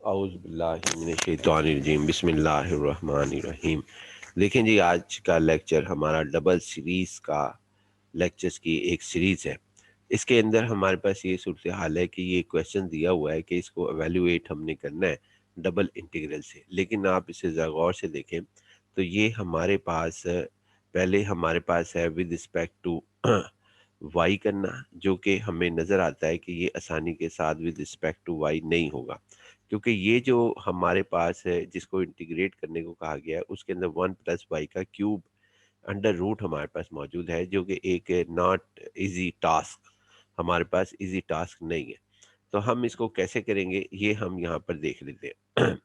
औज़ुबिल्लाहिमिनश्शैतानिर्रजीम बिस्मिल्लाहिर्रहमानिर्रहीम। देखें जी, आज का लेक्चर हमारा डबल सीरीज़ का लेक्चर्स की एक सीरीज़ है। इसके अंदर हमारे पास ये सूरत हाल है कि ये क्वेश्चन दिया हुआ है कि इसको एवेल्यूएट हमने करना है डबल इंटीग्रल से। लेकिन आप इसे ज़रा गौर से देखें तो ये हमारे पास पहले हमारे पास है विद रिस्पेक्ट टू वाई करना, जो कि हमें नज़र आता है कि ये आसानी के साथ विद रिस्पेक्ट टू वाई नहीं होगा, क्योंकि ये जो हमारे पास है जिसको इंटीग्रेट करने को कहा गया है उसके अंदर 1 + y का क्यूब अंडर रूट हमारे पास मौजूद है, जो कि एक नॉट इजी टास्क, हमारे पास इजी टास्क नहीं है। तो हम इसको कैसे करेंगे ये हम यहाँ पर देख लेते हैं।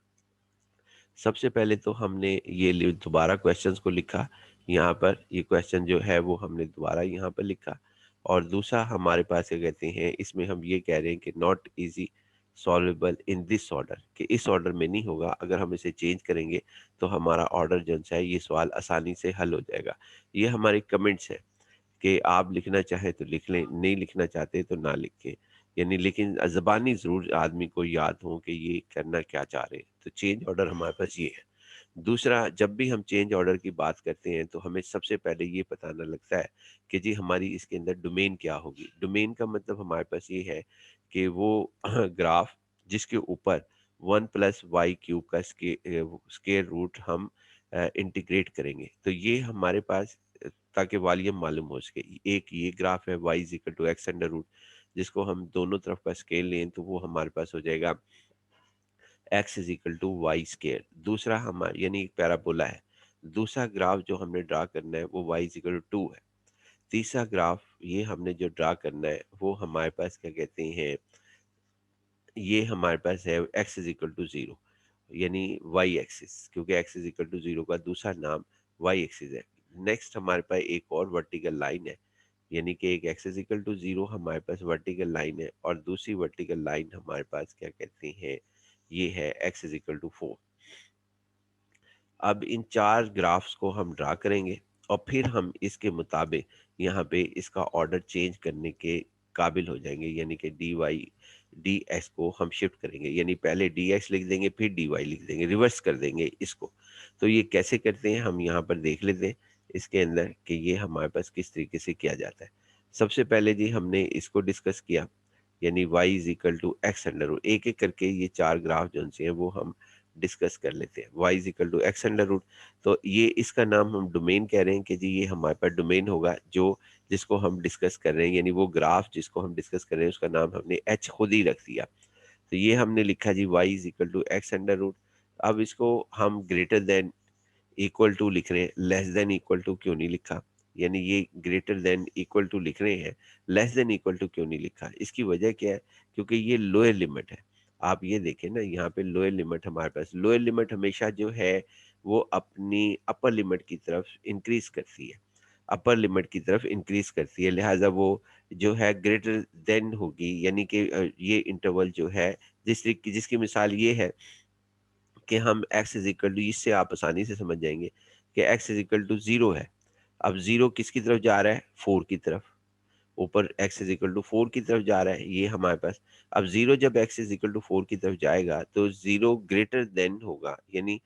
सबसे पहले तो हमने ये दोबारा क्वेश्चंस को लिखा, यहाँ पर ये क्वेश्चन जो है वो हमने दोबारा यहाँ पर लिखा। और दूसरा हमारे पास क्या कहते हैं, इसमें हम ये कह रहे हैं कि not easy solvable in this order, कि इस ऑर्डर में नहीं होगा, अगर हम इसे चेंज करेंगे तो हमारा ऑर्डर जो है ये सवाल आसानी से हल हो जाएगा। ये हमारे कमेंट्स हैं कि आप लिखना चाहें तो लिख लें, नहीं लिखना चाहते तो ना लिखें। यानी लेकिन ज़बानी ज़रूर आदमी को याद हो कि ये करना क्या चाह रहे हैं। तो चेंज ऑर्डर हमारे पास ये है। दूसरा, जब भी हम चेंज ऑर्डर की बात करते हैं तो हमें सबसे पहले ये बताना लगता है कि जी हमारी इसके अंदर डोमेन क्या होगी। डोमेन का मतलब हमारे पास ये है कि वो ग्राफ जिसके ऊपर 1 + y³ का स्केयर रूट हम इंटीग्रेट करेंगे। तो ये हमारे पास ताकि वॉल्यूम मालूम हो सके। एक ये ग्राफ है y = x अंडर रूट, जिसको हम दोनों तरफ का स्केल लें तो वो हमारे पास हो जाएगा x = y²। दूसरा हमारा यानी एक पैराबोला है। दूसरा ग्राफ जो हमने ड्रा करना है वो y = 2 है। तीसरा ग्राफ ये हमने जो ड्रा करना है वो हमारे पास क्या कहते हैं, ये हमारे पास है x = 0, यानी वाई एक्सिस, क्योंकि x = 0 का दूसरा नाम वाई एक्सिस है। नेक्स्ट हमारे पास एक और वर्टिकल लाइन है, यानी कि एक x = 0 हमारे पास वर्टिकल लाइन है और दूसरी वर्टिकल लाइन हमारे पास क्या कहते हैं, ये है x = 4। अब इन चार ग्राफ्स को हम ड्रा करेंगे और फिर हम इसके मुताबिक यहाँ पे इसका ऑर्डर चेंज करने के काबिल हो जाएंगे, यानी कि डी वाई डी एक्स को हम शिफ्ट करेंगे, यानी पहले डी एक्स लिख देंगे फिर डी वाई लिख देंगे, रिवर्स कर देंगे इसको। तो ये कैसे करते हैं हम यहाँ पर देख लेते हैं इसके अंदर कि ये हमारे पास किस तरीके से किया जाता है। सबसे पहले जी हमने इसको डिस्कस किया, यानी y = x अंडर रूट। एक एक करके ये चार ग्राफ जो हैं वो हम डिस्कस कर लेते हैं। y = x अंडर रूट, तो ये इसका नाम हम डोमेन कह रहे हैं कि जी ये हमारे पास डोमेन होगा जो जिसको हम डिस्कस कर रहे हैं, यानी वो ग्राफ जिसको हम डिस्कस कर रहे हैं उसका नाम हमने h खुद ही रख दिया। तो ये हमने लिखा जी y = x अंडर रूट। अब इसको हम ग्रेटर देन इक्वल टू लिख रहे हैं, लेस देन इक्वल टू क्यों नहीं लिखा? यानी ये ग्रेटर देन इक्वल टू लिख रहे हैं, लेस देन इक्वल टू क्यों नहीं लिखा? इसकी वजह क्या है? क्योंकि ये लोअर लिमिट है। आप ये देखें ना, यहाँ पे लोअर लिमिट हमारे पास, लोअर लिमिट हमेशा जो है वो अपनी अपर लिमिट की तरफ इंक्रीज करती है, अपर लिमिट की तरफ इंक्रीज करती है, लिहाजा वो जो है ग्रेटर देन होगी, यानी कि ये इंटरवल जो है जिसकी मिसाल ये है कि हम इससे आप आसानी से समझ जाएंगे कि x = 0 है। अब 0 किसकी तरफ जा रहा है? 4 की तरफ। ऊपर x = 4 की तरफ जा रहा है ये हमारे पास। अब 0 जब x = 4 की तरफ जाएगा तो 0 ग्रेटर देन होगा, यानी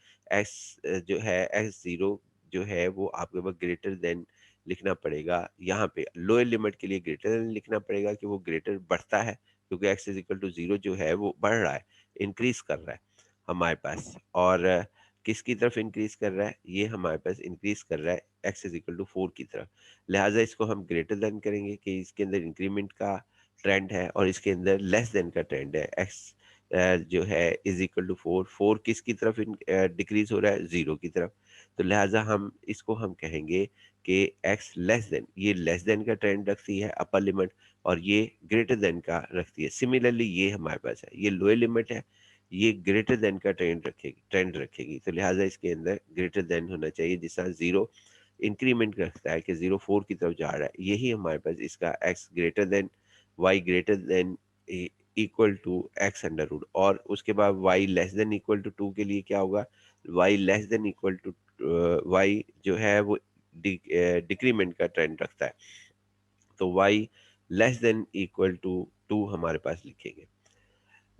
जो है x0 जो है वो आपके पास ग्रेटर देन लिखना पड़ेगा। यहाँ पे लोअर लिमिट के लिए ग्रेटर देन लिखना पड़ेगा कि वो ग्रेटर बढ़ता है, क्योंकि x = 0 जो है वो बढ़ रहा है, इंक्रीज कर रहा है हमारे पास। और किसकी तरफ इंक्रीज कर रहा है? ये हमारे पास इंक्रीज कर रहा है x = 4 की तरफ। लिहाजा इसको हम ग्रेटर देन करेंगे कि इसके अंदर इंक्रीमेंट का ट्रेंड है और इसके अंदर लेस देन का ट्रेंड है। जो है = 4, 4 किसकी तरफ डिक्रीज हो रहा है? 0 की तरफ। तो लिहाजा हम कहेंगे कि x लेस देन, ये लेस देन का ट्रेंड रखती है अपर लिमिट और ये ग्रेटर देन का रखती है। सिमिलरली ये हमारे पास है, ये लोअर लिमिट है, ये ग्रेटर देन का ट्रेंड रखेगी। तो लिहाजा इसके अंदर ग्रेटर देन होना चाहिए, जिस तरह 0 इंक्रीमेंट करता है कि 0 4 की तरफ जा रहा है, यही हमारे पास इसका x greater than y greater than equal to x under root. और उसके बाद y less than equal to 2 के लिए क्या होगा? y less than equal to y जो है वो डिक्रीमेंट का ट्रेंड रखता है, तो y less than equal to 2 हमारे पास लिखेंगे।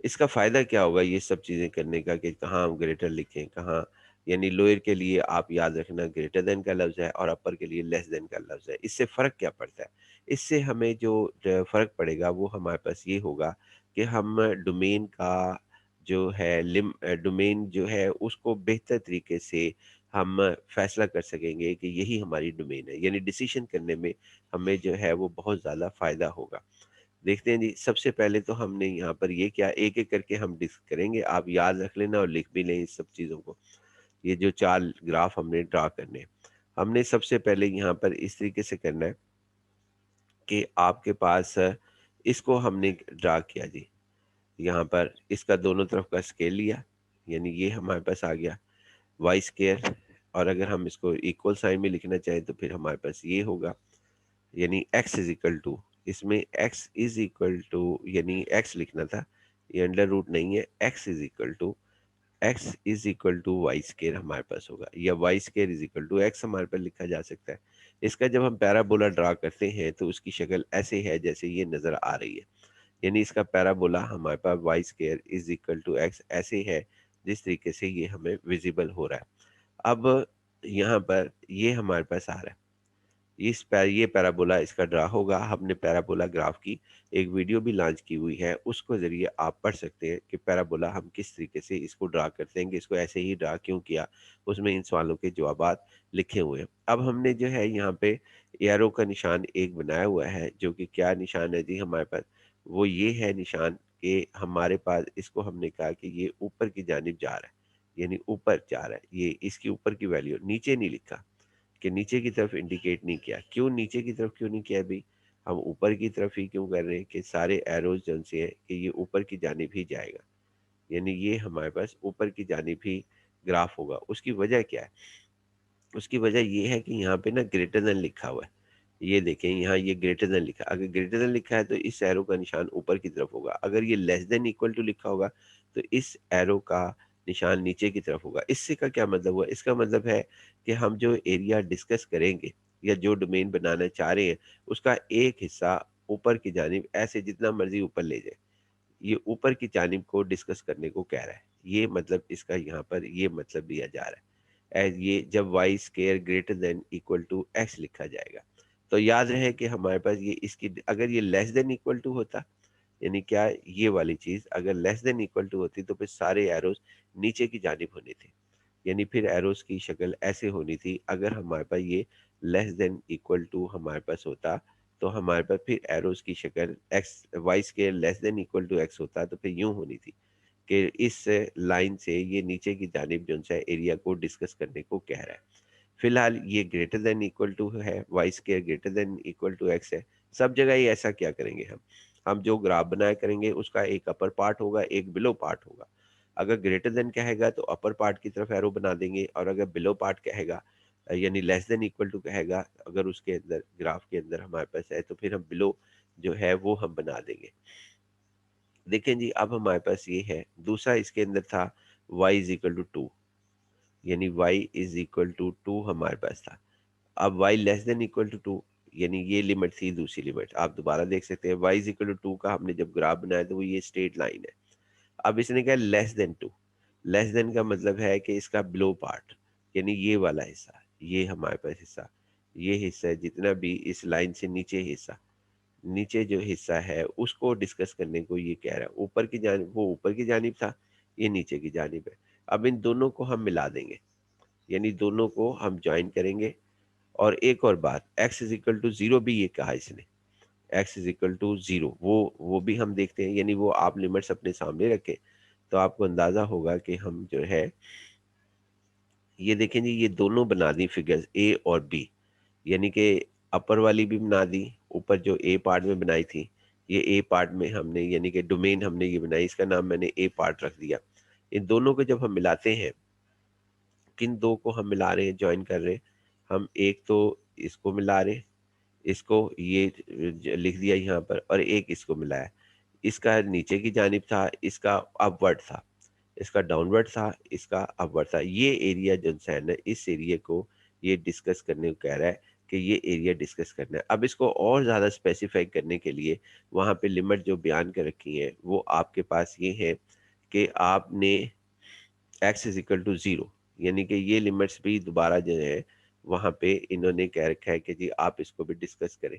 इसका फ़ायदा क्या होगा ये सब चीज़ें करने का कि कहाँ हम ग्रेटर लिखें, कहाँ यानी लोअर के लिए आप याद रखना ग्रेटर देन का लफ्ज़ है और अपर के लिए लेस देन का लफ्ज़ है। इससे फ़र्क क्या पड़ता है? इससे हमें जो फ़र्क पड़ेगा वो हमारे पास ये होगा कि हम डोमेन का जो है डोमेन जो है उसको बेहतर तरीके से हम फ़ैसला कर सकेंगे कि यही हमारी डोमेन है। यानी डिसीज़न करने में हमें जो है वो बहुत ज़्यादा फ़ायदा होगा। देखते हैं जी, सबसे पहले तो हमने यहाँ पर ये किया, एक-एक करके हम डिस्क करेंगे, आप याद रख लेना और लिख भी लें इस सब चीज़ों को। ये जो 4 ग्राफ हमने ड्रा करने हैं। हमने सबसे पहले यहाँ पर इस तरीके से करना है कि आपके पास इसको हमने ड्रा किया जी। यहाँ पर इसका दोनों तरफ का स्केल लिया, यानी ये हमारे पास आ गया वाई स्क्वायर और अगर हम इसको इक्वल साइन में लिखना चाहें तो फिर हमारे पास ये होगा, यानी x इज़ इक्वल टू इसमें x इज़ इक्वल टू यानी x लिखना था, ये अंडर रूट नहीं है, x is equal to y square हमारे पास होगा या y square is equal to x हमारे पास लिखा जा सकता है। इसका जब हम पैराबोला ड्रा करते हैं तो उसकी शक्ल ऐसे है जैसे ये नज़र आ रही है। यानी इसका पैराबोला हमारे पास y square is equal to x ऐसे है जिस तरीके से ये हमें विज़िबल हो रहा है। अब यहाँ पर ये हमारे पास आ रहा है। ये पैराबोला इसका ड्रा होगा। हमने पैराबोला ग्राफ की एक वीडियो भी लॉन्च की हुई है, उसको ज़रिए आप पढ़ सकते हैं कि पैराबोला हम किस तरीके से इसको ड्रा करते हैं कि इसको ऐसे ही ड्रा क्यों किया, उसमें इन सवालों के जवाबात लिखे हुए हैं। अब हमने जो है यहाँ पे एरो का निशान एक बनाया हुआ है, जो कि क्या निशान है जी हमारे पास, वो ये है निशान कि हमारे पास इसको हमने कहा कि ये ऊपर की जानिब जा रहा है, यानी ऊपर जा रहा है, ये इसकी ऊपर की वैल्यू नीचे नहीं लिखा। कि नीचे की तरफ इंडिकेट नहीं किया। क्यों नीचे की तरफ क्यों नहीं किया भई? हम ऊपर की तरफ ही क्यों कर रहे हैं कि सारे एरोज़ जौन से हैं कि ये ऊपर की जानिब ही जाएगा। यानी ये हमारे पास ऊपर की जानिब ही ग्राफ होगा। उसकी वजह क्या है? उसकी वजह ये है कि यहाँ पे ना ग्रेटर दैन लिखा हुआ है। ये देखें यहाँ ये ग्रेटर दैन लिखा है। अगर ग्रेटर दैन लिखा है तो इस एरो का निशान ऊपर की तरफ होगा। अगर ये लेस दैन इक्वल टू लिखा होगा तो इस एरो का निशान नीचे की तरफ होगा। इससे का क्या मतलब हुआ? इसका मतलब है कि हम जो एरिया डिस्कस करेंगे या जो डोमेन बनाना चाह रहे हैं उसका एक हिस्सा ऊपर की जानिब ऐसे जितना मर्ज़ी ऊपर ले जाएँ। ये ऊपर की जानिब को डिस्कस करने को कह रहा है। ये मतलब इसका यहाँ पर ये मतलब दिया जा रहा है। ये जब y square greater than equal to x लिखा जाएगा। तो याद रहे कि हमारे पास ये इसकी अगर ये लेस देन इक्वल टू होता, यानी क्या ये वाली चीज़ अगर लेस देन इक्वल टू होती तो फिर सारे एरोज़ नीचे की जानिब होने थे। यानी फिर एरोज़ की शक्ल ऐसे होनी थी अगर हमारे पास ये लेस देन इक्वल टू हमारे पास होता, तो हमारे पास फिर एरोज़ की शक्ल x y square less than equal to x होता तो फिर यूँ होनी थी कि इस लाइन से ये नीचे की जानिब जो है एरिया को डिस्कस करने को कह रहा है। फिलहाल ये ग्रेटर देन इक्वल टू है, y square greater than equal to x है। सब जगह ही ऐसा क्या करेंगे हम? हम जो ग्राफ बनाया करेंगे उसका एक अपर पार्ट होगा, एक बिलो पार्ट होगा। अगर ग्रेटर देन कहेगा तो अपर पार्ट की तरफ एरो बना देंगे और अगर बिलो पार्ट कहेगा यानी लेस देन इक्वल टू कहेगा, अगर उसके अंदर ग्राफ के अंदर हमारे पास है तो फिर हम बिलो जो है वो हम बना देंगे। देखें जी अब हमारे पास ये है, दूसरा इसके अंदर था y इज़ इक्वल टू 2 यानी y इज़ इक्वल टू 2 हमारे पास था। अब y less than equal to 2 यानी ये लिमिट थी दूसरी लिमिट। आप दोबारा देख सकते हैं y इज़ इक्वल टू 2 का हमने जब ग्राफ बनाया तो वो ये स्ट्रेट लाइन है। अब इसने कहा लेस देन 2, लेस देन का मतलब है कि इसका बिलो पार्ट यानी ये वाला हिस्सा, ये हमारे पास हिस्सा, ये हिस्सा जितना भी इस लाइन से नीचे हिस्सा, नीचे जो हिस्सा है उसको डिस्कस करने को ये कह रहा है। ऊपर की जानिब वो ऊपर की जानिब था, ये नीचे की जानिब है। अब इन दोनों को हम मिला देंगे, यानी दोनों को हम जॉइन करेंगे। और एक और बात x इज़ इक्वल टू 0 भी ये कहा इसने, x इज़ इक्वल टू 0 वो भी हम देखते हैं, यानी वो आप लिमिट्स अपने सामने रखें, तो आपको अंदाज़ा होगा कि हम जो है ये देखें जी ये दोनों बना दी फिगर्स A और B, यानी कि अपर वाली भी बना दी, ऊपर जो ए पार्ट में बनाई थी, ये ए पार्ट में हमने यानी कि डोमेन हमने ये बनाई, इसका नाम मैंने ए पार्ट रख दिया। इन दोनों को जब हम मिलाते हैं, किन दो को हम मिला रहे हैं, जॉइन कर रहे हैं, हम एक तो इसको मिला रहे हैं, इसको ये लिख दिया यहाँ पर और एक इसको मिलाया। इसका नीचे की जानिब था, इसका अपवर्ड था, इसका डाउनवर्ड था, इसका अपवर्ड था। ये एरिया जो है ना, इस एरिया को ये डिस्कस करने को कह रहा है कि ये एरिया डिस्कस करना है। अब इसको और ज़्यादा स्पेसिफाई करने के लिए वहाँ पे लिमिट जो बयान कर रखी है वो आपके पास ये है कि आपने x is equal to zero, यानी कि ये लिमिट्स भी दोबारा जो है वहाँ पे इन्होंने कह रखा है कि जी आप इसको भी डिस्कस करें।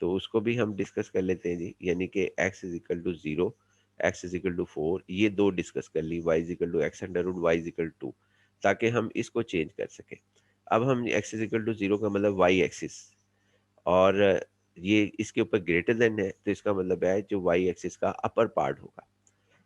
तो उसको भी हम डिस्कस कर लेते हैं जी, यानी कि x is equal to zero, x is equal to four, ये दो डिस्कस कर ली, y is equal to x under root y is equal to, ताकि हम इसको चेंज कर सकें। अब हम x is equal to zero का मतलब वाई एक्सिस, और ये इसके ऊपर ग्रेटर देन है, तो इसका मतलब है जो वाई एक्सिस का अपर पार्ट होगा,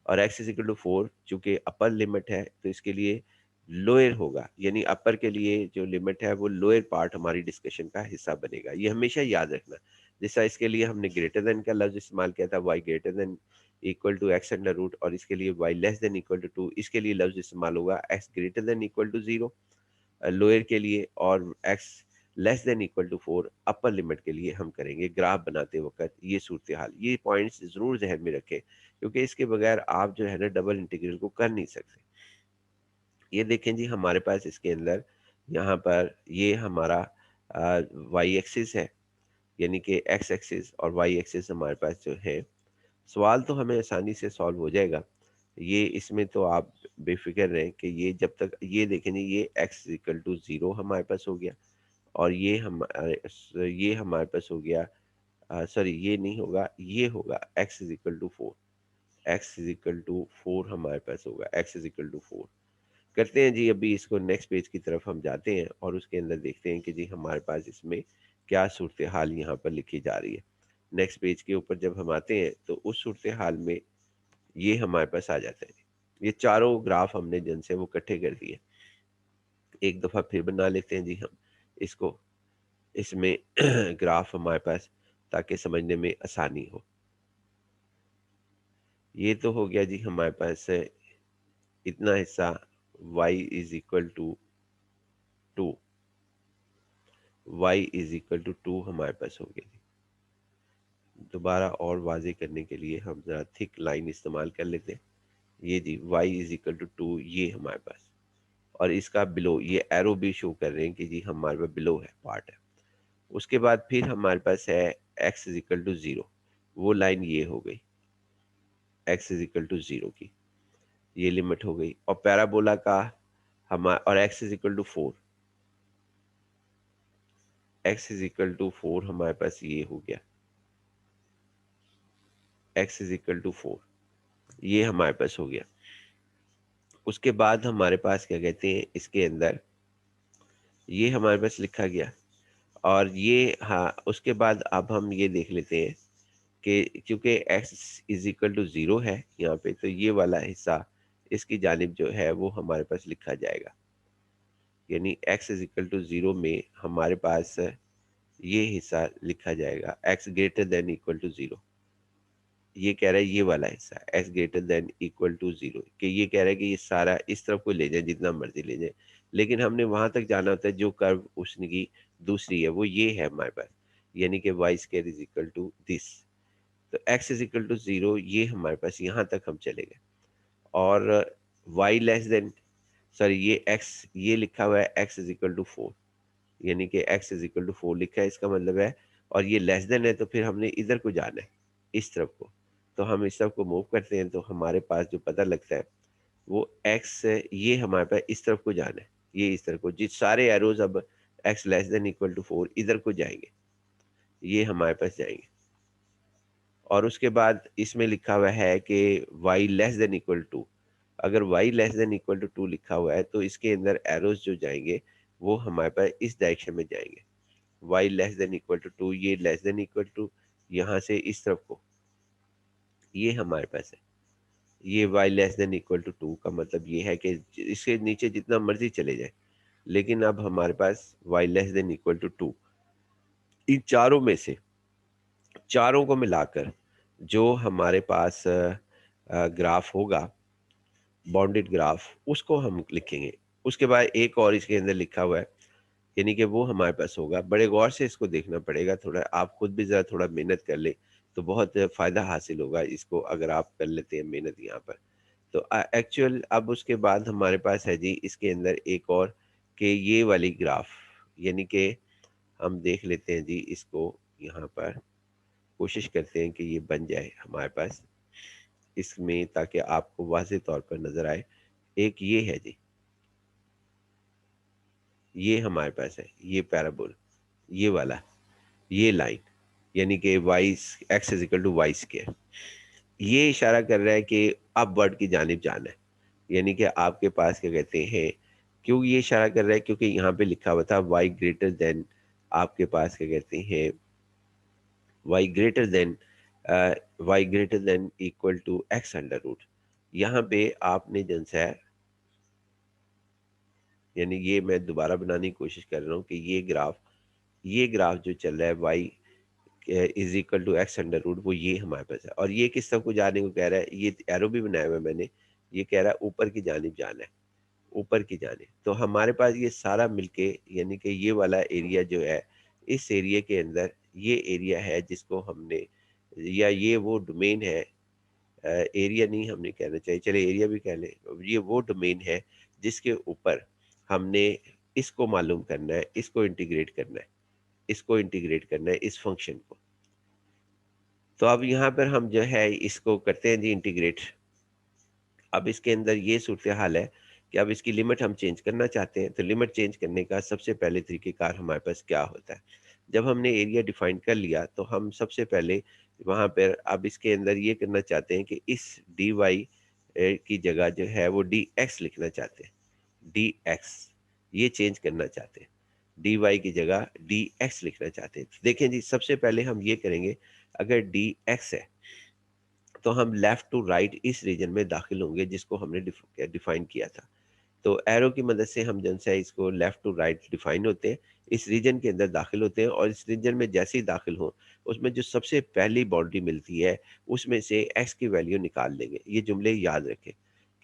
और x is equal to four चूंकि अपर लिमिट है तो इसके लिए लोअर होगा, यानी अपर के लिए जो लिमिट है वो लोअर पार्ट हमारी डिस्कशन का हिस्सा बनेगा, ये हमेशा याद रखना। जैसा इसके लिए हमने ग्रेटर देन का लफ्ज इस्तेमाल किया था, y greater than equal to x under root, और इसके लिए y less than equal to two, इसके लिए लफ्ज इस्तेमाल होगा x greater than equal to zero lower के लिए, और x less than equal to four upper limit के लिए हम करेंगे ग्राफ बनाते वक्त ये सूरत हाल। ये पॉइंट्स ज़रूर जहन में रखें, क्योंकि इसके बगैर आप जो है ना डबल इंटीग्रल को कर नहीं सकते। ये देखें जी हमारे पास इसके अंदर यहाँ पर ये हमारा वाई एक्सिस है, यानी कि एक्स एक्सिस और वाई एक्सिस हमारे पास जो है, सवाल तो हमें आसानी से सॉल्व हो जाएगा। ये इसमें तो आप बेफिक्र रहें कि ये जब तक ये देखें जी, ये एक्स इक्वल टू ज़ीरो हमारे पास हो गया, और ये हमारे पास हो गया, सॉरी ये नहीं होगा, ये होगा x is equal to four, x is equal to four हमारे पास होगा, x is equal to four. करते हैं जी, अभी इसको नेक्स्ट पेज की तरफ हम जाते हैं और उसके अंदर देखते हैं कि जी हमारे पास इसमें क्या सूरत हाल यहाँ पर लिखी जा रही है। नेक्स्ट पेज के ऊपर जब हम आते हैं तो उस सूरत हाल में ये हमारे पास आ जाता है। ये चारों ग्राफ हमने जिनसे वो इकट्ठे कर दिए, एक दफ़ा फिर बना लेते हैं जी हम इसको, इसमें ग्राफ हमारे पास, ताकि समझने में आसानी हो। ये तो हो गया जी हमारे पास इतना हिस्सा, y is equal to two, y is equal to two हमारे पास हो गया जी। दोबारा और वाजे करने के लिए हम ज़रा थिक लाइन इस्तेमाल कर लेते हैं। ये जी y is equal to two, ये हमारे पास, और इसका बिलो ये एरो भी शो कर रहे हैं कि जी हमारे पास बिलो है, पार्ट है। उसके बाद फिर हमारे पास है x is equal to zero, वो लाइन ये हो गई x is equal to zero की, ये लिमिट हो गई, और पैराबोला का हमारा, और x is equal to four, x is equal to four हमारे पास ये हो गया, x is equal to four, ये हमारे पास हो गया। उसके बाद हमारे पास क्या कहते हैं, इसके अंदर ये हमारे पास लिखा गया, और ये हाँ, उसके बाद अब हम ये देख लेते हैं कि चूंकि x is equal to zero है यहाँ पे, तो ये वाला हिस्सा इसकी जानिब जो है वो हमारे पास लिखा जाएगा, यानी x is equal to zero में हमारे पास ये हिस्सा लिखा जाएगा x greater than equal to zero. ये कह रहा है ये वाला हिस्सा x greater than equal to zero, कि ये कह रहा है कि ये सारा इस तरफ को ले जाए, जितना मर्जी ले जाए, लेकिन हमने वहां तक जाना होता है जो कर्व उसकी दूसरी है वो ये है हमारे पास, यानी कि y square is equal to this. तो x is equal to zero, ये हमारे पास यहाँ तक हम चले गए, और y लेस देन, सॉरी ये x, ये लिखा हुआ है x is equal to four, यानी कि x is equal to four लिखा है, इसका मतलब है, और ये लेस देन है तो फिर हमने इधर को जाना है, इस तरफ को। तो हम इस तरफ को मूव करते हैं तो हमारे पास जो पता लगता है वो x है, ये हमारे पास इस तरफ को जाना है, ये इस तरफ को, जिस सारे एरोज अब x less than equal to four इधर को जाएंगे, ये हमारे पास जाएंगे। और उसके बाद इसमें लिखा हुआ है कि y less than equal to, अगर y less than equal to two लिखा हुआ है तो इसके अंदर एरोज जो जाएंगे वो हमारे पास इस डायरेक्शन में जाएंगे, y less than equal to two, ये लेस देन इक्वल टू, यहाँ से इस तरफ को, ये हमारे पास है। ये y less than equal to two का मतलब ये है कि इसके नीचे जितना मर्जी चले जाए, लेकिन अब हमारे पास y less than equal to two, इन चारों में से, चारों को मिलाकर जो हमारे पास ग्राफ होगा, बाउंडेड ग्राफ, उसको हम लिखेंगे। उसके बाद एक और इसके अंदर लिखा हुआ है, यानी कि वो हमारे पास होगा। बड़े गौर से इसको देखना पड़ेगा, थोड़ा आप खुद भी ज़रा थोड़ा मेहनत कर ले तो बहुत फ़ायदा हासिल होगा इसको, अगर आप कर लेते हैं मेहनत यहाँ पर। तो एक्चुअल अब उसके बाद हमारे पास है जी इसके अंदर एक और, कि ये वाली ग्राफ, यानी कि हम देख लेते हैं जी इसको, यहाँ पर कोशिश करते हैं कि ये बन जाए हमारे पास। इसमें ताकि आपको वाज़ेह तौर पर नज़र आए। एक ये है जी, ये हमारे पास है, ये पैराबोला, ये वाला, ये लाइन, यानी कि y x is equal to y square. ये इशारा कर रहा है कि अपवर्ड की जानिब जाना है। यानी कि आपके पास क्या कहते हैं, क्यों ये इशारा कर रहा है, क्योंकि यहाँ पे लिखा हुआ था वाई ग्रेटर देन, आपके पास क्या कहते हैं, y greater than y greater than equal to x under root. यहाँ पे आपने जन सा है, यानी ये मैं दोबारा बनाने की कोशिश कर रहा हूँ कि ये ग्राफ जो चल रहा है y is equal to x under root, वो ये हमारे पास है। और ये किस तरफ को जाने को कह रहा है, ये एरो भी बनाया हुआ है मैंने, ये कह रहा है ऊपर की जानिब जाना है, ऊपर की जानिब। तो हमारे पास ये सारा मिलके, यानी कि ये वाला एरिया जो है, इस एरिया के अंदर ये एरिया है जिसको हमने, या ये वो डोमेन है, एरिया नहीं हमने कहना चाहिए, चले एरिया भी कह लें, ये वो डोमेन है जिसके ऊपर हमने इसको मालूम करना है, इसको इंटीग्रेट करना है, इसको इंटीग्रेट करना है, इस फंक्शन को। तो अब यहाँ पर हम जो है इसको करते हैं जी इंटीग्रेट। अब इसके अंदर ये सूरत हाल है कि अब इसकी लिमिट हम चेंज करना चाहते हैं। तो लिमिट चेंज करने का सबसे पहले तरीक़ेकार हमारे पास क्या होता है? जब हमने एरिया डिफाइन कर लिया तो हम सबसे पहले वहाँ पर अब इसके अंदर ये करना चाहते हैं कि इस डी वाई की जगह जो है वो डी एक्स लिखना चाहते हैं। डी एक्स ये चेंज करना चाहते हैं। डी वाई की जगह डी एक्स लिखना चाहते हैं। देखें जी, सबसे पहले हम ये करेंगे, अगर डी एक्स है तो हम लेफ्ट टू राइट इस रीजन में दाखिल होंगे जिसको हमने डिफाइन किया था। तो एरो की मदद से हम जन से इसको लेफ्ट टू राइट डिफाइन होते हैं, इस रीजन के अंदर दाखिल होते हैं, और इस रीजन में जैसे ही दाखिल हो, उसमें जो सबसे पहली बाउंड्री मिलती है उसमें से एक्स की वैल्यू निकाल लेंगे। ये जुमले याद रखें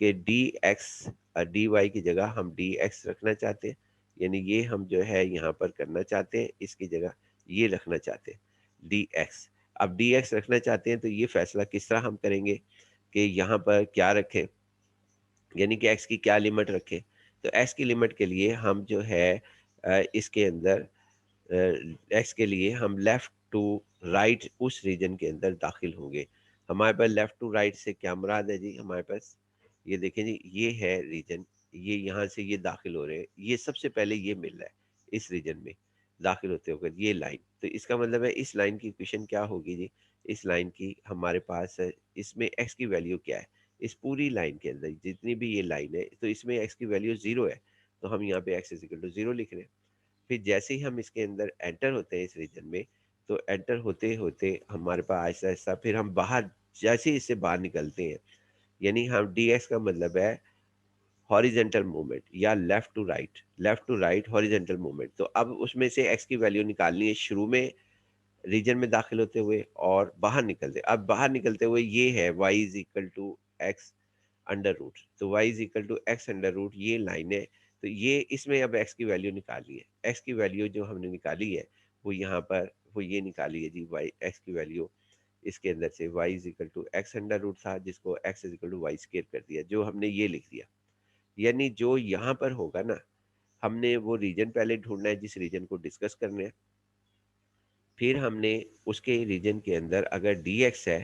कि डी एक्स डी वाई की जगह हम डी एक्स रखना चाहते हैं, यानी ये हम जो है यहाँ पर करना चाहते हैं, इसकी जगह ये रखना चाहते हैं डी एक्स। अब डी एक्स रखना चाहते हैं तो ये फैसला किस तरह हम करेंगे कि यहाँ पर क्या रखें, यानी कि एक्स की क्या लिमिट रखें। तो एक्स की लिमिट के लिए हम जो है इसके अंदर एक्स के लिए हम लेफ्ट टू राइट उस रीजन के अंदर दाखिल होंगे। हमारे पास लेफ्ट टू राइट से क्या मुराद है जी, हमारे पास ये देखें जी, ये है रीजन, ये यहाँ से ये दाखिल हो रहे हैं, ये सबसे पहले ये मिल रहा है इस रीजन में दाखिल होते होकर ये लाइन। तो इसका मतलब है इस लाइन की इक्वेशन क्या होगी जी, इस लाइन की हमारे पास इसमें एक्स की वैल्यू क्या है, इस पूरी लाइन के अंदर जितनी भी ये लाइन है तो इसमें एक्स की वैल्यू 0 है, तो हम यहाँ पे एक्स इज इक्वल टू 0 लिख रहे हैं। फिर जैसे ही हम इसके अंदर एंटर होते हैं इस रीजन में, तो एंटर होते होते हमारे पास आहिस्ता आहिस्ता फिर हम बाहर, जैसे ही इससे बाहर निकलते हैं, यानी हम डी एक्स का मतलब है हॉरिजेंटल मूवमेंट या left to right horizontal movement. तो अब उसमें से एक्स की वैल्यू निकालनी है शुरू में रीजन में दाखिल होते हुए और बाहर निकलते। अब बाहर निकलते हुए ये है y is equal to x under root, तो y is equal to x under root ये लाइन है। तो ये इसमें अब एक्स की वैल्यू निकाली है, एक्स की वैल्यू जो हमने निकाली है वो यहाँ पर वो ये निकाली है जी, वाई एक्स की वैल्यू इसके अंदर से y is equal to x under root था जिसको x is equal to y square कर दिया, जो हमने ये लिख दिया। यानी जो यहाँ पर होगा ना, हमने वो रीजन पहले ढूंढना है जिस रीजन को डिस्कस करना है, फिर हमने उसके रीजन के अंदर अगर डी एक्स है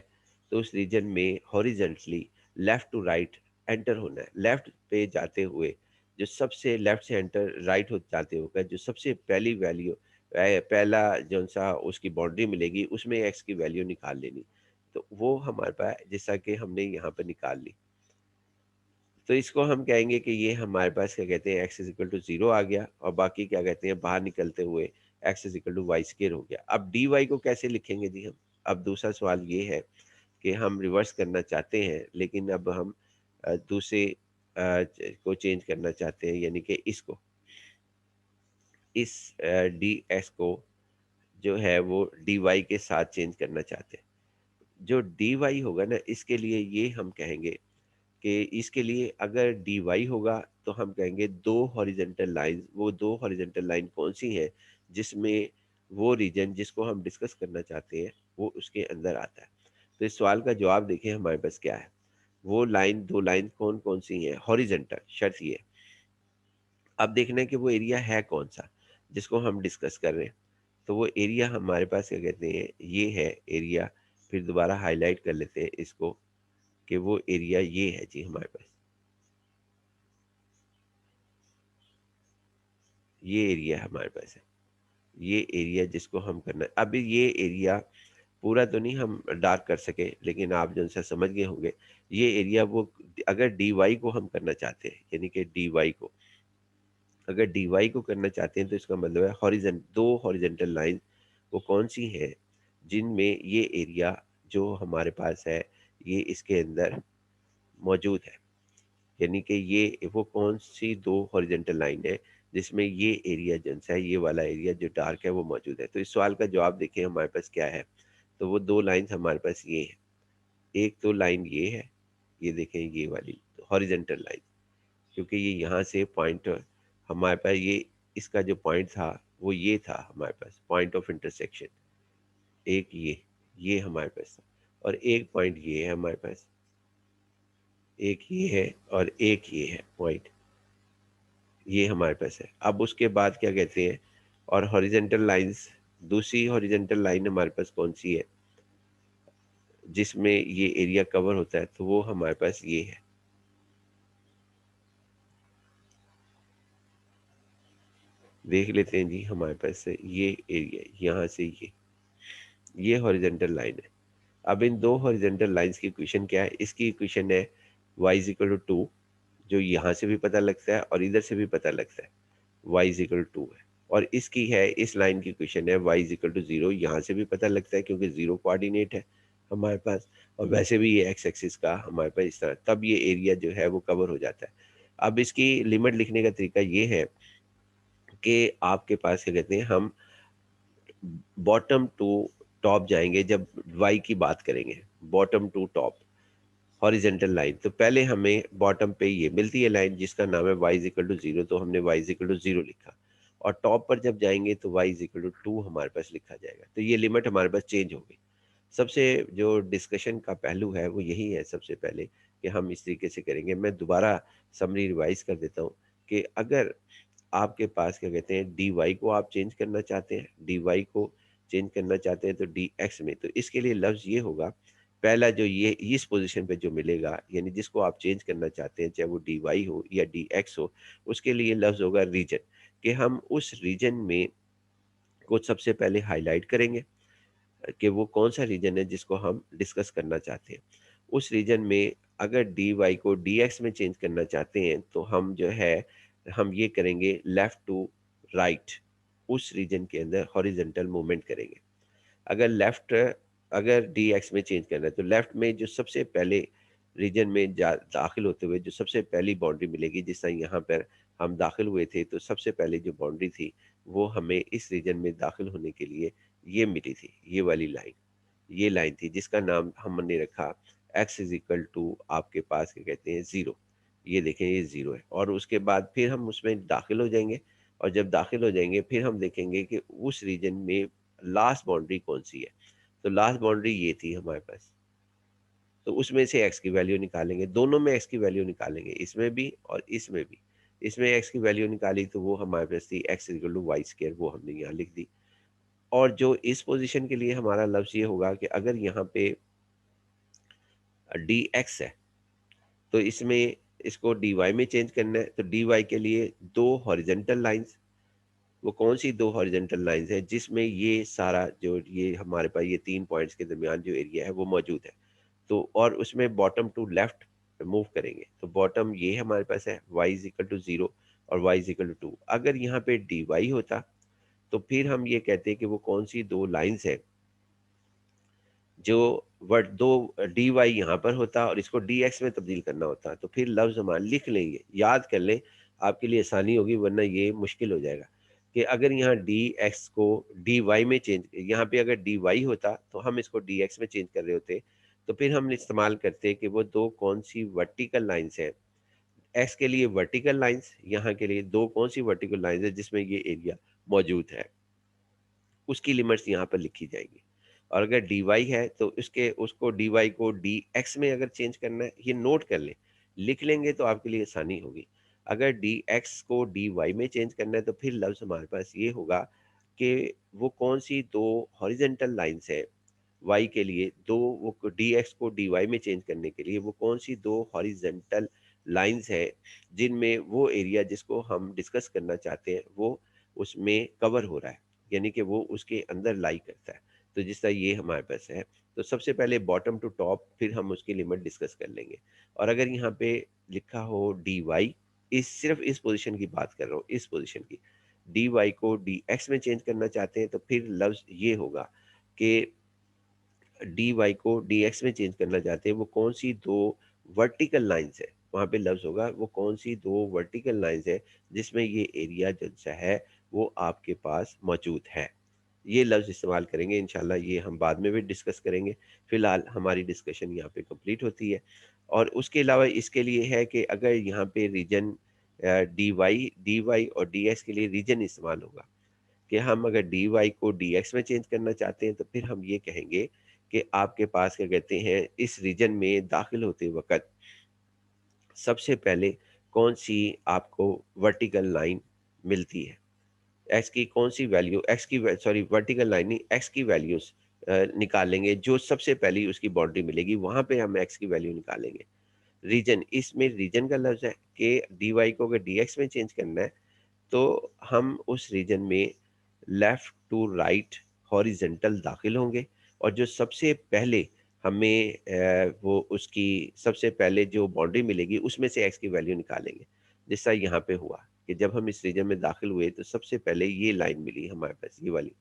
तो उस रीजन में horizontally left to right enter होना है। लेफ्ट पे जाते हुए जो सबसे लेफ्ट से एंटर राइट हो जाते होगा, जो सबसे पहली वैल्यू पहला जो सा उसकी बाउंड्री मिलेगी उसमें एक्स की वैल्यू निकाल लेनी। तो वो हमारे पास जैसा कि हमने यहाँ पर निकाल ली, तो इसको हम कहेंगे कि ये हमारे पास क्या कहते हैं एक्स इज इक्वल टू 0 आ गया, और बाकी क्या कहते हैं बाहर निकलते हुए x is equal to y square हो गया। अब डी वाई को कैसे लिखेंगे जी हम, अब दूसरा सवाल ये है कि हम रिवर्स करना चाहते हैं, लेकिन अब हम दूसरे को चेंज करना चाहते हैं, यानी कि इसको इस डी एक्स को जो है वो डी वाई के साथ चेंज करना चाहते हैं। जो डी वाई होगा ना, इसके लिए ये हम कहेंगे कि इसके लिए अगर डी वाई होगा तो हम कहेंगे दो हॉरिजेंटल लाइन, वो दो हॉरिजेंटल लाइन कौन सी हैं जिसमें वो रीजन जिसको हम डिस्कस करना चाहते हैं वो उसके अंदर आता है। तो इस सवाल का जवाब देखें हमारे पास क्या है, वो लाइन दो लाइन कौन कौन सी हैं हॉरिजेंटल, शर्त ये। अब देखना है कि वो एरिया है कौन सा जिसको हम डिस्कस कर रहे हैं। तो वो एरिया हमारे पास क्या कहते हैं, ये है एरिया। फिर दोबारा हाईलाइट कर लेते हैं इसको कि वो एरिया ये है जी हमारे पास, ये एरिया हमारे पास है, ये एरिया जिसको हम करना है। अभी ये एरिया पूरा तो नहीं हम डार्क कर सके, लेकिन आप जो सा समझ गए होंगे, ये एरिया वो, अगर डी वाई को हम करना चाहते हैं, यानी कि डी वाई को, अगर डी वाई को करना चाहते हैं तो इसका मतलब है हॉरिजन, दो हॉरिजेंटल लाइन वो कौन सी है जिनमें ये एरिया जो हमारे पास है ये इसके अंदर मौजूद है, यानी कि ये वो कौन सी दो हॉरिजेंटल लाइन है जिसमें ये एरिया जो है, ये वाला एरिया जो डार्क है वो मौजूद है। तो इस सवाल का जवाब देखें हमारे पास क्या है। तो वो दो लाइंस हमारे पास ये है, एक तो लाइन ये है, ये देखें ये वाली हॉरिजेंटल लाइन, क्योंकि ये यहाँ से पॉइंट हमारे पास ये, इसका जो पॉइंट था वो ये था हमारे पास पॉइंट ऑफ इंटरसेक्शन, एक ये हमारे पास था, और एक पॉइंट ये है हमारे पास, एक ये है और एक ये है पॉइंट, ये हमारे पास है। अब उसके बाद क्या कहते हैं, और हॉरिजेंटल लाइंस, दूसरी हॉरिजेंटल लाइन हमारे पास कौन सी है जिसमें ये एरिया कवर होता है, तो वो हमारे पास ये है, देख लेते हैं जी हमारे पास से ये एरिया यहाँ से ये हॉरिजेंटल लाइन है। अब इन दो हॉरिजेंटल लाइंस की इक्वेशन क्या है, इसकी इक्वेशन है y is equal to two, जो यहाँ से भी पता लगता है और इधर से भी पता लगता है, y इज इक्वल टू है। और इसकी है, इस लाइन की इक्वेशन है y is equal to zero, यहाँ से भी पता लगता है क्योंकि जीरो कोऑर्डिनेट है हमारे पास, और वैसे भी ये एक्स एक्सिस का हमारे पास इस तरह, तब ये एरिया जो है वो कवर हो जाता है। अब इसकी लिमिट लिखने का तरीका ये है कि आपके पास क्या कहते हैं, हम बॉटम टू टॉप जाएंगे जब y की बात करेंगे, bottom to top horizontal line, तो पहले हमें बॉटम पे ये मिलती है लाइन जिसका नाम है y is equal to zero, तो हमने y is equal to zero लिखा, और टॉप पर जब जाएंगे तो y is equal to two हमारे पास लिखा जाएगा, तो ये लिमिट हमारे पास चेंज हो गई। सबसे जो डिस्कशन का पहलू है वो यही है, सबसे पहले कि हम इस तरीके से करेंगे। मैं दोबारा समरी रिवाइज कर देता हूँ कि अगर आपके पास क्या कहते हैं डी वाई को आप चेंज करना चाहते हैं, डी वाई को चेंज करना चाहते हैं तो डी एक्स में, तो इसके लिए लफ्ज़ ये होगा, पहला जो ये इस पोजीशन पे जो मिलेगा, यानी जिसको आप चेंज करना चाहते हैं चाहे वो डी वाई हो या डी एक्स हो, उसके लिए लफ्ज़ होगा रीजन, कि हम उस रीजन में को सबसे पहले हाईलाइट करेंगे कि वो कौन सा रीजन है जिसको हम डिस्कस करना चाहते हैं। उस रीजन में अगर डी वाई को डी एक्स में चेंज करना चाहते हैं तो हम जो है हम ये करेंगे लेफ्ट टू राइट, उस रीजन के अंदर हॉरिजेंटल मूवमेंट करेंगे। अगर लेफ्ट, अगर डी एक्स में चेंज करना है तो लेफ्ट में जो सबसे पहले रीजन में दाखिल होते हुए जो सबसे पहली बाउंड्री मिलेगी, जिस तरह यहाँ पर हम दाखिल हुए थे तो सबसे पहले जो बाउंड्री थी वो हमें इस रीजन में दाखिल होने के लिए ये मिली थी, ये वाली लाइन, ये लाइन थी जिसका नाम हमने रखा x इज इक्वल टू आपके पास क्या कहते हैं ज़ीरो, ये देखें ये ज़ीरो है। और उसके बाद फिर हम उसमें दाखिल हो जाएंगे, और जब दाखिल हो जाएंगे फिर हम देखेंगे कि उस रीजन में लास्ट बाउंड्री कौन सी है, तो लास्ट बाउंड्री ये थी हमारे पास, तो उसमें से x की वैल्यू निकालेंगे, दोनों में x की वैल्यू निकालेंगे, इसमें भी और इसमें भी। इसमें x की वैल्यू निकाली तो वो हमारे पास थी x equal to y square, वो हमने यहाँ लिख दी। और जो इस पोजीशन के लिए हमारा लफ्ज़ ये होगा कि अगर यहाँ पे डी एक्स है तो इसमें इसको डी वाई में चेंज करना है, तो डी वाई के लिए दो हॉरिजेंटल लाइंस, वो कौन सी दो हॉरिजेंटल लाइंस है जिसमें ये सारा जो ये हमारे पास ये तीन पॉइंट्स के दरमियान जो एरिया है वो मौजूद है, तो और उसमें बॉटम टू लेफ्ट मूव करेंगे, तो बॉटम ये हमारे पास है y is equal to zero और y is equal to two. अगर यहाँ पे डी वाई होता तो फिर हम ये कहते हैं कि वो कौन सी दो लाइंस है जो वर्ड दो, डी वाई यहाँ पर होता और इसको डी एक्स में तब्दील करना होता, तो फिर लफ्ज़ हमारा लिख लेंगे, याद कर लें, आपके लिए आसानी होगी, वरना ये मुश्किल हो जाएगा कि अगर यहाँ डी एक्स को डी वाई में चेंज, यहाँ पे अगर डी वाई होता तो हम इसको डी एक्स में चेंज कर रहे होते, तो फिर हम इस्तेमाल करते कि वो दो कौन सी वर्टिकल लाइन्स हैं, एक्स के लिए वर्टिकल लाइन्स, यहाँ के लिए दो कौन सी वर्टिकल लाइन्स है जिसमें ये एरिया मौजूद है, उसकी लिमिट्स यहाँ पर लिखी जाएंगी। और अगर डी वाई है तो उसके उसको डी वाई को डी एक्स में अगर चेंज करना है, ये नोट कर लें, लिख लेंगे तो आपके लिए आसानी होगी। अगर डी एक्स को डी वाई में चेंज करना है तो फिर लफ्ज़ हमारे पास ये होगा कि वो कौन सी दो हॉरिजेंटल लाइंस है वाई के लिए दो, वो डी एक्स को डी वाई में चेंज करने के लिए वो कौन सी दो हॉरिजेंटल लाइंस है जिनमें वो एरिया जिसको हम डिस्कस करना चाहते हैं वो उसमें कवर हो रहा है, यानी कि वो उसके अंदर लाई करता है। तो जिस तरह ये हमारे पास है, तो सबसे पहले बॉटम टू टॉप, फिर हम उसकी लिमिट डिस्कस कर लेंगे। और अगर यहाँ पे लिखा हो डी वाई, इस सिर्फ इस पोजीशन की बात कर रहा हूँ, इस पोजीशन की, डी वाई को डी एक्स में चेंज करना चाहते हैं तो फिर लफ्ज़ ये होगा कि डी वाई को डी एक्स में चेंज करना चाहते हैं वो कौन सी दो वर्टिकल लाइंस है, वहाँ पे लफ्ज़ होगा वो कौन सी दो वर्टिकल लाइंस है जिसमें ये एरिया जो सा है वो आपके पास मौजूद है। ये लफ्ज़ इस्तेमाल करेंगे इंशाल्लाह, ये हम बाद में भी डिस्कस करेंगे। फ़िलहाल हमारी डिस्कशन यहाँ पे कंप्लीट होती है। और उसके अलावा इसके लिए है कि अगर यहाँ पे रीजन डी वाई और डी एक्स के लिए रीजन इस्तेमाल होगा कि हम अगर डी वाई को डी एक्स में चेंज करना चाहते हैं तो फिर हम ये कहेंगे कि आपके पास क्या कहते हैं इस रीजन में दाखिल होते वक़्त सबसे पहले कौन-सी आपको वर्टिकल लाइन मिलती है। एक्स की कौन सी वैल्यू, एक्स की सॉरी वर्टिकल लाइन नहीं, एक्स की वैल्यूज निकालेंगे जो सबसे पहली उसकी बाउंड्री मिलेगी वहां पे हम एक्स की वैल्यू निकालेंगे। रीजन, इसमें रीजन का लफ्ज है कि डी वाई को अगर डी एक्स में चेंज करना है तो हम उस रीजन में लेफ्ट टू राइट हॉरिजेंटल दाखिल होंगे और जो सबसे पहले हमें वो उसकी सबसे पहले जो बाउंड्री मिलेगी उसमें से एक्स की वैल्यू निकालेंगे। जैसा यहाँ पे हुआ कि जब हम इस रीजन में दाखिल हुए तो सबसे पहले ये लाइन मिली हमारे पास, ये वाली,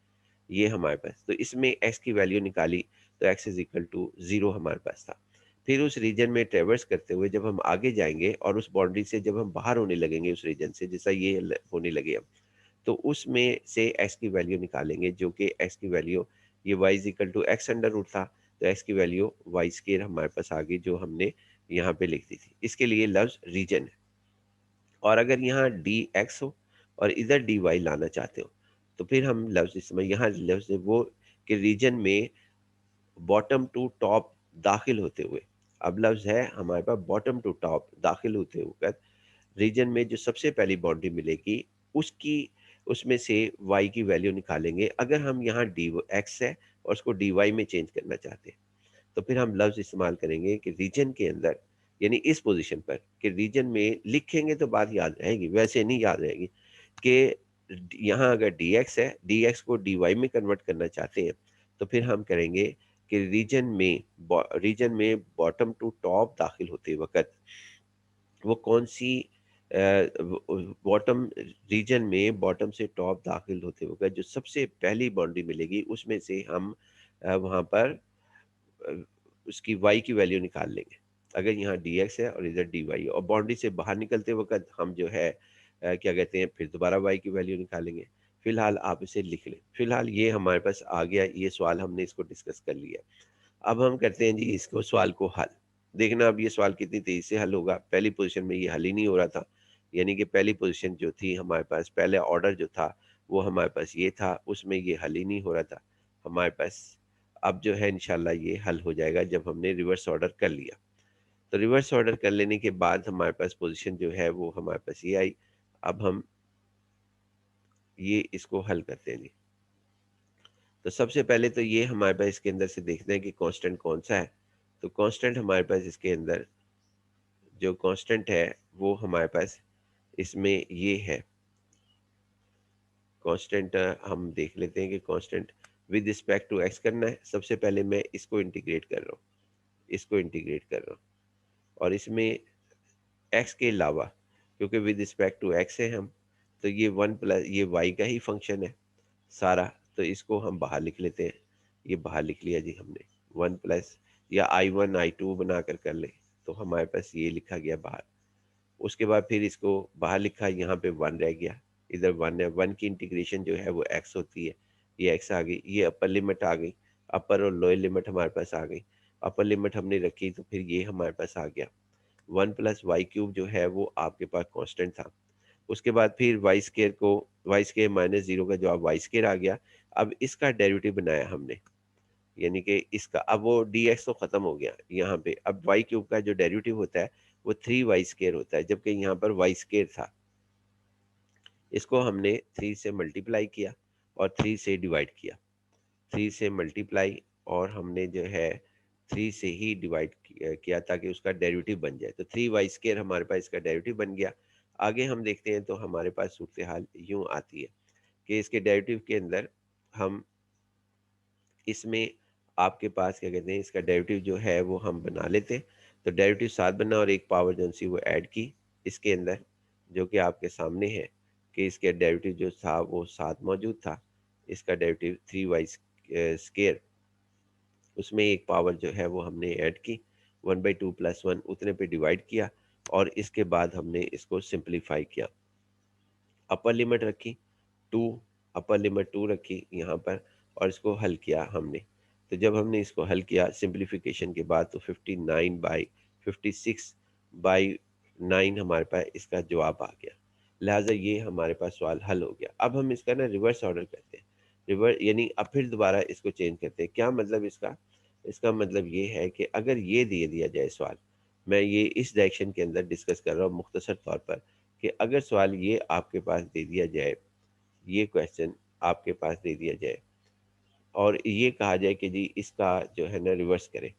ये हमारे पास, तो इसमें एक्स की वैल्यू निकाली तो एक्स इज इक्वल टू 0 हमारे पास था। फिर उस रीजन में ट्रेवर्स करते हुए जब हम आगे जाएंगे और उस बाउंड्री से जब हम बाहर होने लगेंगे उस रीजन से, जैसा ये होने लगे हम, तो उसमें से एक्स की वैल्यू निकालेंगे जो कि एक्स की वैल्यू, ये y is equal to x under root था, तो एक्स की वैल्यू वाई स्केयर हमारे पास आ गई जो हमने यहाँ पे लिख दी थी। इसके लिए लफ्ज रीजन है। और अगर यहाँ डी एक्स हो और इधर डी वाई लाना चाहते हो तो फिर हम लफ्ज इस समय यहाँ लफ्ज है वो कि रीजन में बॉटम टू टॉप दाखिल होते हुए, अब लफ्ज है हमारे पास बॉटम टू टॉप दाखिल होते हुए रीजन में जो सबसे पहली बाउंड्री मिलेगी उसकी, उसमें से y की वैल्यू निकालेंगे। अगर हम यहाँ डी एक्स है और उसको डी वाई में चेंज करना चाहते हैं तो फिर हम लफ्ज़ इस्तेमाल करेंगे कि रीजन के अंदर, यानी इस पोजीशन पर कि रीजन में लिखेंगे तो बात याद रहेगी, वैसे नहीं याद रहेगी कि यहाँ अगर dx है, dx को dy में कन्वर्ट करना चाहते हैं तो फिर हम करेंगे कि रीजन में बॉटम टू टॉप दाखिल होते वक़्त वो कौन-सी बॉटम रीजन में बॉटम से टॉप दाखिल होते वक़्त जो सबसे पहली बाउंड्री मिलेगी उसमें से हम वहाँ पर अ, उसकी y की वैल्यू निकाल लेंगे। अगर यहाँ dx है और इधर dy है और बाउंड्री से बाहर निकलते वक़्त हम जो है क्या कहते हैं फिर दोबारा y की वैल्यू निकालेंगे। फिलहाल आप इसे लिख लें। फिलहाल ये हमारे पास आ गया, ये सवाल हमने इसको डिस्कस कर लिया। अब हम करते हैं जी इसको सवाल को हल। देखना अब ये सवाल कितनी तेज़ी से हल होगा। पहली पोज़ीशन में ये हल ही नहीं हो रहा था। यानी कि पहली पोज़ीशन जो थी हमारे पास, पहला ऑर्डर जो था वो हमारे पास ये था, उसमें ये हल ही नहीं हो रहा था हमारे पास। अब जो है इंशाल्लाह ये हल हो जाएगा जब हमने रिवर्स ऑर्डर कर लिया। तो रिवर्स ऑर्डर कर लेने के बाद हमारे पास पोज़ीशन जो है वो हमारे पास ये आई। अब हम ये इसको हल करते हैं जी। तो सबसे पहले तो ये हमारे पास इसके अंदर से देखते हैं कि कांस्टेंट कौन-सा है। तो कांस्टेंट हमारे पास इसके अंदर जो कांस्टेंट है वो हमारे पास इसमें ये है। कांस्टेंट हम देख लेते हैं कि constant with respect to x करना है। सबसे पहले मैं इसको इंटीग्रेट कर रहा हूँ, इसको इंटीग्रेट कर रहा हूँ और इसमें एक्स के अलावा, क्योंकि विद रिस्पेक्ट टू एक्स है हम, तो ये 1 प्लस ये वाई का ही फंक्शन है सारा, तो इसको हम बाहर लिख लेते हैं। ये बाहर लिख लिया जी हमने, 1 प्लस या I1 I2 बनाकर कर लें, तो हमारे पास ये लिखा गया बाहर। उसके बाद फिर इसको बाहर लिखा, यहाँ पे 1 रह गया, इधर 1 है, 1 की इंटीग्रेशन जो है वो x होती है, ये x आ गई, ये अपर लिमिट आ गई, अपर और लोअर लिमिट हमारे पास आ गई। अपर लिमिट हमने रखी तो फिर ये हमारे पास आ गया 1 प्लस वाई क्यूब जो है वो आपके पास कांस्टेंट था। उसके बाद फिर वाई स्क्वायर को, वाई स्क्वायर माइनस 0 का जवाब वाई स्क्वायर आ गया। अब इसका डेरिवेटिव बनाया हमने, यानी कि इसका, अब वो dx तो खत्म हो गया यहाँ पे, अब वाई क्यूब का जो डेरिवेटिव होता है वो 3 वाई स्क्वायर होता है, जबकि यहाँ पर वाई स्क्वायर था। इसको हमने 3 से मल्टीप्लाई किया और 3 से डिवाइड किया। 3 से मल्टीप्लाई और हमने जो है 3 से ही डिवाइड किया ताकि उसका डेरिवेटिव बन जाए। तो 3y² हमारे पास इसका डेरिवेटिव बन गया। आगे हम देखते हैं तो हमारे पास सूरत हाल यूँ आती है कि इसके डेरिवेटिव के अंदर हम इसमें आपके पास क्या कहते हैं, इसका डेरिवेटिव जो है वो हम बना लेते हैं। तो डेरिवेटिव 7 बना और एक पावर जो सी वो ऐड की इसके अंदर, जो कि आपके सामने है कि इसके डेरिवेटिव जो था वो 7 मौजूद था। इसका डेरिवेटिव 3y² उसमें एक पावर जो है वो हमने ऐड की 1/2 + 1 उतने पे डिवाइड किया और इसके बाद हमने इसको सिंप्लीफाई किया। अपर लिमिट रखी 2, अपर लिमिट 2 रखी यहाँ पर और इसको हल किया हमने। तो जब हमने इसको हल किया सिंप्लीफिकेशन के बाद तो 56/9 हमारे पास इसका जवाब आ गया। लिहाजा ये हमारे पास सवाल हल हो गया। अब हम इसका ना रिवर्स ऑर्डर करते हैं। रिवर्स यानी अब फिर दोबारा इसको चेंज करते हैं। क्या मतलब इसका? इसका मतलब ये है कि अगर ये दे दिया जाए सवाल, मैं ये इस डायरेक्शन के अंदर डिस्कस कर रहा हूँ मुख्तसर तौर पर, कि अगर सवाल ये आपके पास दे दिया जाए, ये क्वेश्चन आपके पास दे दिया जाए और ये कहा जाए कि जी इसका जो है ना रिवर्स करें,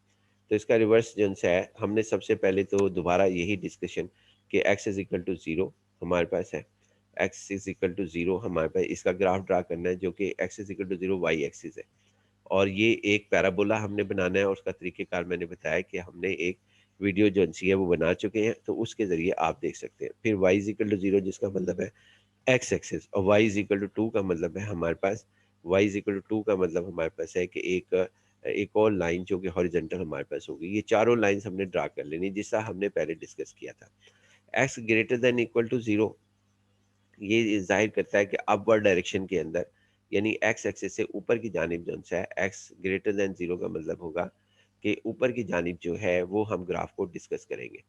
तो इसका रिवर्स जो है हमने सबसे पहले तो दोबारा यही डिस्कशन कि x इज इक्वल टू 0 हमारे पास है। x इज इक्वल टू 0 हमारे पास इसका ग्राफ ड्रा करना है जो कि x is equal to 0 y axis है और ये एक पैराबोला हमने बनाना है और उसका तरीक़ेकार मैंने बताया कि हमने एक वीडियो जो है वो बना चुके हैं, तो उसके ज़रिए आप देख सकते हैं। फिर y इज इक्वल टू 0 जिसका मतलब है एक्स एक्सिस और y इज इक्वल टू 2 का मतलब है हमारे पास, y इज इक्वल टू 2 का मतलब हमारे पास है कि एक और लाइन जो कि हॉरिजॉन्टल हमारे पास होगी। ये चारों लाइंस हमने ड्रा कर लेनी जिसका हमने पहले डिस्कस किया था। x greater than equal to 0 ये ज़ाहिर करता है कि अपवर्ड डायरेक्शन के अंदर यानी एक्स एक्सिस से ऊपर की जानिब जो है x ग्रेटर देन 0 का मतलब होगा कि ऊपर की जानिब जो है वो हम ग्राफ को डिस्कस करेंगे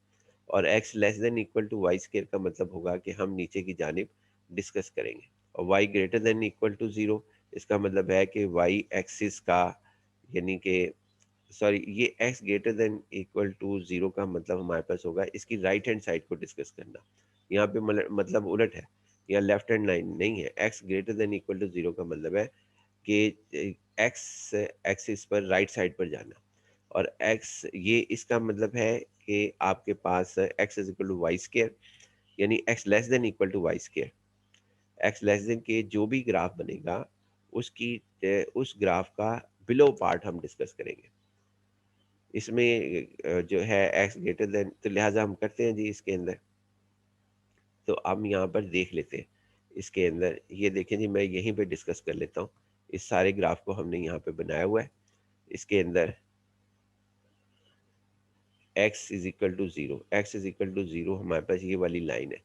और x less than equal to y² का मतलब होगा कि हम नीचे की जानिब डिस्कस करेंगे और y greater than equal to 0 इसका मतलब है कि y एक्सिस का यानी कि सॉरी ये x greater than equal to 0 का मतलब हमारे पास होगा इसकी राइट हैंड साइड को डिस्कस करना। यहाँ पे मतलब उलट है, यहाँ लेफ्ट हैंड लाइन नहीं है। x greater than equal to 0 का मतलब है कि x एक्सिस पर राइट साइड पर जाना और x ये इसका मतलब है कि आपके पास x is equal to y square यानी x less than equal to y square. X less than के जो भी ग्राफ बनेगा उसकी उस ग्राफ का बिलो पार्ट हम डिस्कस करेंगे। इसमें जो है एक्स ग्रेटर देन तो लिहाजा हम करते हैं जी इसके अंदर। तो हम यहाँ पर देख लेते हैं इसके अंदर ये देखें जी मैं यहीं पे डिस्कस कर लेता हूँ। इस सारे ग्राफ को हमने यहाँ पे बनाया हुआ है। इसके अंदर x is equal to 0, x is equal to 0 हमारे पास ये वाली लाइन है।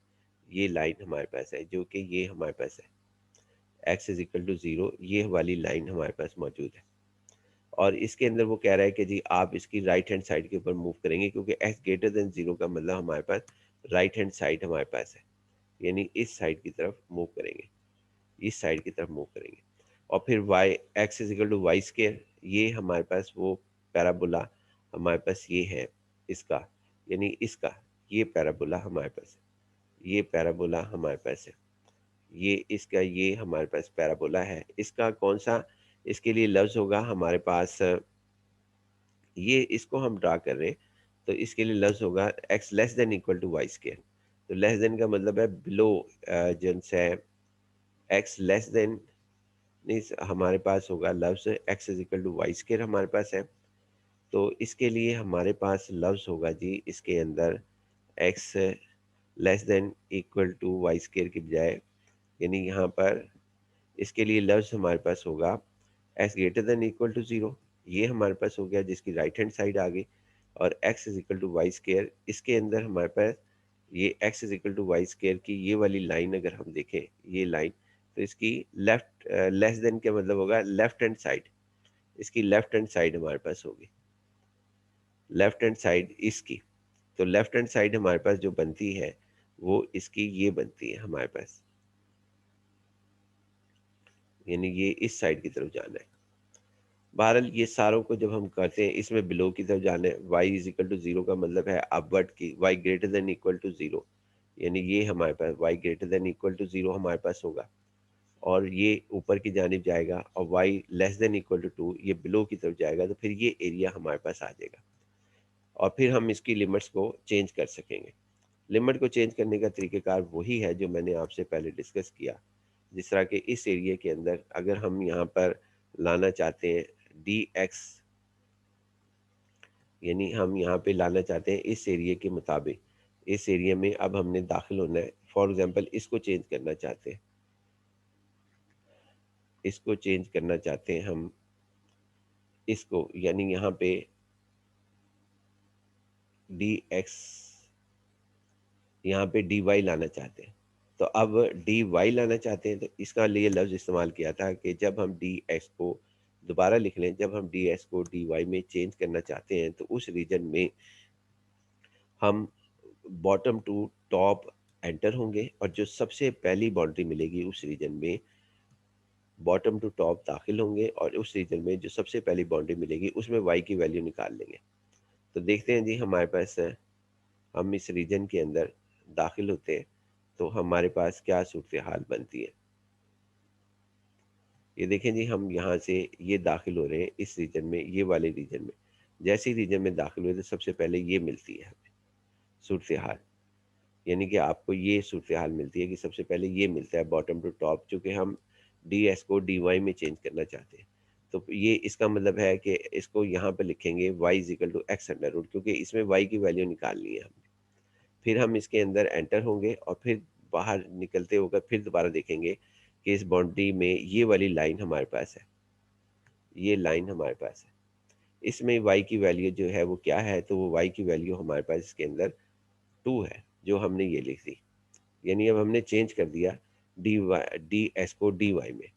ये लाइन हमारे पास है जो कि ये हमारे पास है x इज इक्वल टू 0 ये वाली लाइन हमारे पास मौजूद है और इसके अंदर वो कह रहा है कि जी आप इसकी राइट हैंड साइड के ऊपर मूव करेंगे क्योंकि x ग्रेटर देन 0 का मतलब हमारे पास राइट हैंड साइड हमारे पास है यानी इस साइड की तरफ मूव करेंगे, इस साइड की तरफ मूव करेंगे और फिर y x is equal to y square ये हमारे पास वो पैराबोला हमारे पास ये है इसका यानी इसका ये पैराबोला हमारे पास है, ये पैराबोला हमारे पास है, ये इसका ये हमारे पास पैराबोला है। इसका कौन सा इसके लिए लफ्ज़ होगा हमारे पास ये इसको हम ड्रा कर रहे हैं तो इसके लिए लफ्ज़ होगा x less than equal to y square. तो लेस देन का मतलब है बिलो जो है x लेस देन नहीं हमारे पास होगा लफ्ज़ x is equal to y square हमारे पास है। तो इसके लिए हमारे पास लफ्ज़ होगा जी इसके अंदर x less than equal to y square की बजाय यानी यहाँ पर इसके लिए लफ्ज़ हमारे पास होगा x greater than equal to 0 ये हमारे पास हो गया जिसकी राइट हैंड साइड आ गई और x is equal to y square इसके अंदर हमारे पास ये x is equal to y square की ये वाली लाइन अगर हम देखें ये लाइन तो इसकी लेफ्ट लेस देन क्या मतलब होगा लेफ्ट हैंड साइड, इसकी लेफ्ट हैंड साइड हमारे पास होगी लेफ्ट हैंड साइड इसकी। तो लेफ्ट हैंड साइड हमारे पास जो बनती है वो इसकी ये बनती है हमारे पास यानी ये इस साइड की तरफ जाना है। बहरहाल ये सारों को जब हम करते हैं इसमें बिलो की तरफ जाना है y इज इक्वल टू 0 का मतलब है अपवर्ड की y greater than equal to 0 यानी ये हमारे पास y greater than equal to 0 हमारे पास होगा और ये ऊपर की जानिब जाएगा और y less than equal to 2 ये बिलो की तरफ जाएगा, तो फिर ये एरिया हमारे पास आ जाएगा और फिर हम इसकी लिमिट्स को चेंज कर सकेंगे। लिमिट को चेंज करने का तरीक़ेकार वही है जो मैंने आपसे पहले डिस्कस किया। जिस तरह के इस एरिया के अंदर अगर हम यहाँ पर लाना चाहते हैं dx, यानी हम यहाँ पे लाना चाहते हैं इस एरिया के मुताबिक, इस एरिया में अब हमने दाखिल होना है। फॉर एग्जांपल इसको चेंज करना चाहते हैं, इसको चेंज करना चाहते हैं हम इसको, यानी यहाँ पे dx, यहाँ पे dy लाना चाहते हैं। तो अब dy लाना चाहते हैं तो इसका लिए लफ्ज़ इस्तेमाल किया था कि जब हम dx को दोबारा लिख लें, जब हम ds को dy में चेंज करना चाहते हैं तो उस रीजन में हम बॉटम टू टॉप एंटर होंगे और जो सबसे पहली बाउंड्री मिलेगी उस रीजन में बॉटम टू टॉप दाखिल होंगे और उस रीजन में जो सबसे पहली बाउंड्री मिलेगी उसमें y की वैल्यू निकाल लेंगे। तो देखते हैं जी हमारे पास है, हम इस रीजन के अंदर दाखिल होते हैं तो हमारे पास क्या सूरत हाल बनती है। ये देखें जी हम यहाँ से ये दाखिल हो रहे हैं इस रीजन में, ये वाले रीजन में। जैसे ही रीजन में दाखिल हुए तो सबसे पहले ये मिलती है हमें सूरत हाल, यानी कि आपको ये सूरत हाल मिलती है कि सबसे पहले ये मिलता है बॉटम टू टॉप, चूँकि हम ds को dy में चेंज करना चाहते हैं। तो ये इसका मतलब है कि इसको यहाँ पे लिखेंगे y is equal to x under root, क्योंकि इसमें y की वैल्यू निकालनी है हमने। फिर हम इसके अंदर एंटर होंगे और फिर बाहर निकलते होकर फिर दोबारा देखेंगे कि इस बाउंड्री में ये वाली लाइन हमारे पास है, ये लाइन हमारे पास है। इसमें y की वैल्यू जो है वो क्या है, तो वो y की वैल्यू हमारे पास इसके अंदर 2 है, जो हमने ये लिख दी। यानी अब हमने चेंज कर दिया ds को dy में।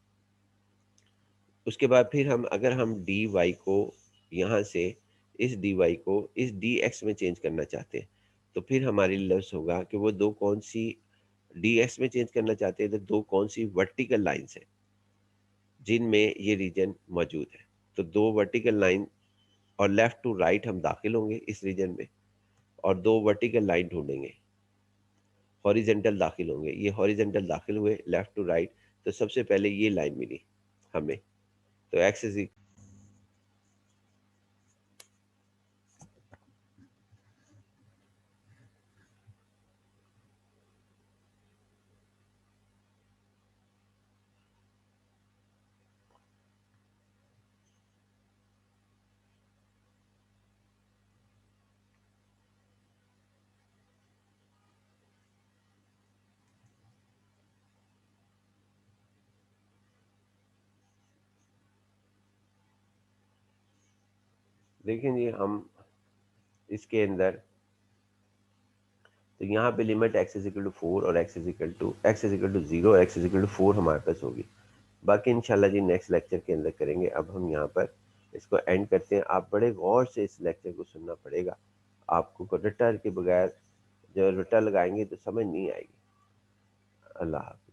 उसके बाद फिर हम अगर हम dy को यहाँ से इस dy को इस dx में चेंज करना चाहते हैं तो फिर हमारे लफ्ज़ होगा कि वो दो कौन सी dx में चेंज करना चाहते हैं, तो दो कौन सी वर्टिकल लाइन्स हैं जिनमें ये रीजन मौजूद है। तो दो वर्टिकल लाइन और लेफ़्ट टू राइट हम दाखिल होंगे इस रीजन में और दो वर्टिकल लाइन ढूंढेंगे, हॉरिजेंटल दाखिल होंगे। ये हॉरिजेंटल दाखिल हुए लेफ़्ट टू राइट, तो सबसे पहले ये लाइन मिली हमें। तो एक्स इज, देखें जी हम इसके अंदर, तो यहाँ पे limit x is equal to 4 और x इज इक्वल टू 0 और x इज इक्वल टू 4 हमारे पास होगी। बाकी इंशाल्लाह जी नेक्स्ट लेक्चर के अंदर करेंगे। अब हम यहाँ पर इसको एंड करते हैं। आप बड़े गौर से इस लेक्चर को सुनना पड़ेगा आपको, रट्टा के बगैर जब रट्टा लगाएंगे तो समझ नहीं आएगी। अल्लाह हाफ़िज़।